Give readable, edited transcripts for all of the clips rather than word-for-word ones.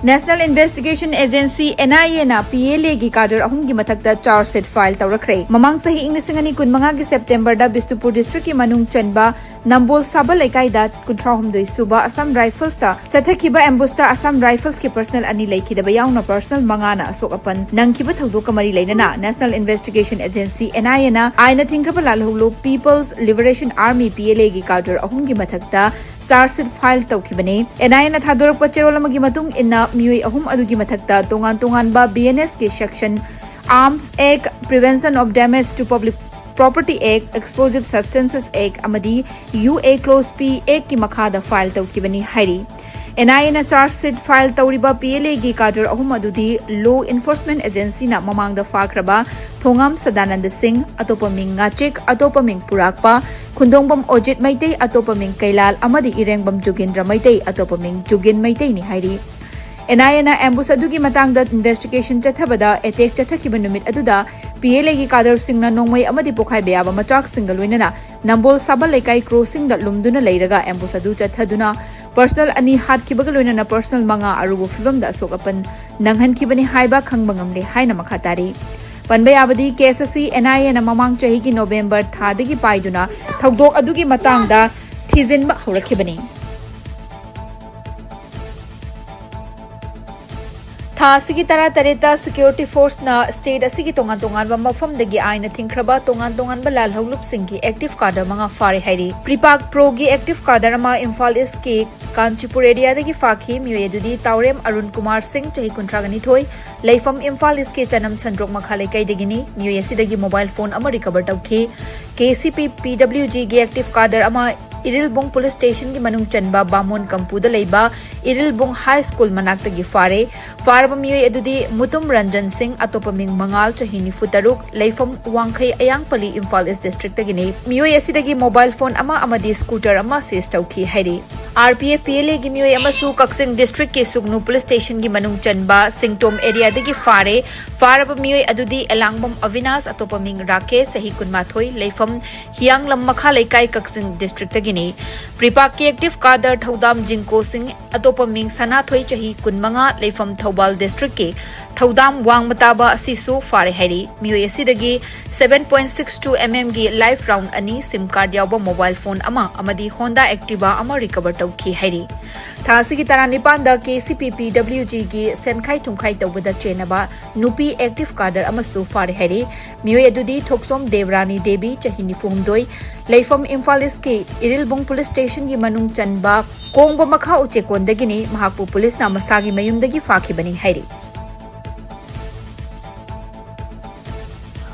National Investigation Agency NIA na PLA gi cadre ahum gi mathakta charge sheet file tawrakre mamang sahi ing lisingani kunmanga gi September da Bisnupur district ki manung chanba Nambol Sabal ekai da kuntrahumdoi suba Assam Rifles ta chathakiba ambush ta Assam Rifles ki personnel ani lekhidaba yauna personal mangana asokapan nangkiba thawdo kamari leinana National Investigation Agency NIA na aina thingraba lalhulu People's Liberation Army PLA gi cadre ahum gi mathakta charge sheet file tawkhibane NIA na thadorakpa cherolama gi matung inna Miyoi ahum adugi mathakta tongan ba BNS ke section Arms Act, Prevention of Damage to Public Property Act, Explosive Substances Act amadi UA Clause P Act ki makhada file tawkibani hairi NIA na charge sheet file tawriba PLA gi cadre ahum adudi Law Enforcement Agency na mamangda fakraba Thongam Sadanand Singh atopaming ngachik atopaming purakpa khundongbam Ojit Maitei atopaming Kailal amadi Irengbam Jugendra Maitei atopaming Jugin Maitei ni hairi NIA na ambush adugi matangda investigation chathabada attack chathakiba numit aduda PLA gi cadre singna nongmai amadi pokhai beaba machak single loinana Nambol Sabal ekai crossing da lumduna leiraga ambush adu chathaduna personal ani hat kibaga loinana personal manga arubu fibam da sokapan nanghan kibani haiba khangbangamle haina makhatari Panbay abadi case asi NIA na mamang chahi gi November thadagi paiduna thawdok adugi matangda thijinba horakhibani Thasigi tara tareta security force na state asigi tongan ba mafam dagi aina thinkraba tongan ba lal hawlup singgi active cadre manga fare hairi Pripak Pro gi active cadre ma Imphal East ki Kanchipur area dagi fakhi myoye dudi Taurem Arun Kumar Singh chahi kuntragani thoi leifam Imphal East ki chanam chandrok makhale kai dagini myoye sidagi mobile phone ama recover tawki KCP PWG gi active cadre ama Irilbung Police Station ki manung chanba Bamon Kampuda leiba Irilbung High School manakta gi faraba miyoi adudi Mutum Ranjan Singh atopaming mangal chahini futaruk leifam wangkhai ayang pali Imphal East District tagini miyoi asidagi mobile phone ama amadi scooter ama seize tawki hairi RPF PLA gi miyoi amasu Kaksing District ke Sugnu Police Station gi manung chanba Singtom area dagi faraba miyoi adudi Elangbam Avinash atopaming Rakesh sahi kunmathoi leifam Hianglam Makha Leikai Kaksing District tagi Pripak ki active cadre Thaudam Jingko Singh atopaming Sana Thoi chahi kunmanga leifam Thobal District ke Thaudam Wangmataba asisu fare hairi miyoi asidagi 7.62 mm gi life round ani sim card yawba mobile phone ama amadi Honda Activa ama recover tawki hairi thasigi taranipan da KCP PWG gi senkhai thungkhai tawbada chenaba nupi active cadre ama su fare hairi miyoi adudi Thoksom Devrani Devi chahi nifumdoi leifam Imphal East ki Irilbung Police Station gi manung chanba Kongba Makha Uchekon dagini mahakpu police na masagi mayum dagi fakhibani hairi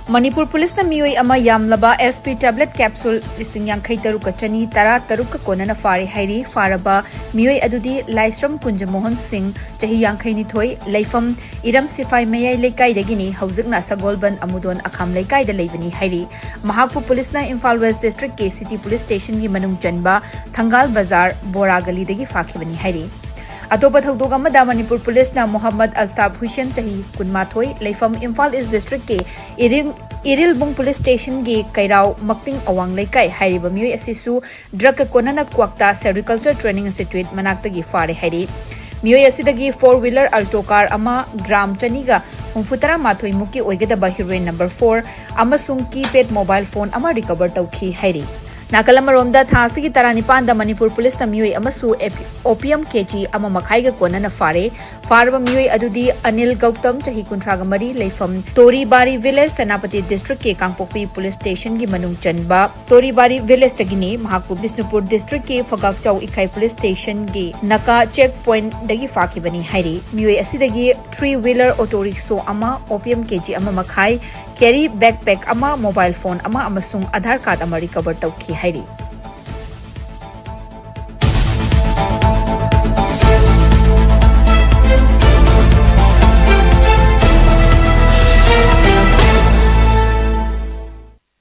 Manipur Police na miyoi ama yamlaba SP tablet capsule lising yang khai taru kachani tara taru ka kona na fare hairi faraba miyoi adudi Laisram Kunjamohan Singh chahi yang khai ni thoi leifam Iram Sifai Mayai Lekai dagini hauzikna Sagolban Amudon Akham Lekai da leibani hairi Mahakpu Police na Imphal West District ke City Police Station gi manung chanba Thangal Bazar Boragali dagi fakhibani hairi Atopa thawdok amada Manipur Police na Muhammad Altab Hussain chahi kunmathoi leifam Imphal East District ke Irilbung Police Station gi Kairao Makting Awang Leikai hairiba miyoi asisu drug konana kwakta Agriculture Training Institute manakta gi fare hairi miyoi asidagi 4-wheeler alto car ama gram chaniga humfutara mathoi muki oigadaba heroin number 4 amasung keypad mobile phone ama recover tawki hairi Nakalamaromda thasigi taranipan da Manipur Police na miyoi amasu opium kg ama makhaiga kona na faraba miyoi adudi Anil Gautam chahi kuntragamari leifam Toribari Village Senapati District ke Kangpokpi Police Station gi manung chanba Toribari Village tagini mahakpu Bisnupur District ke Phagakchau Ikai Police Station gi Naka checkpoint dagi fakhibani hairi miyoi asidagi 3-wheeler auto rickshaw ama opium kg ama makhai carry backpack ama mobile phone ama amasung Aadhaar card ama recover tawki hairi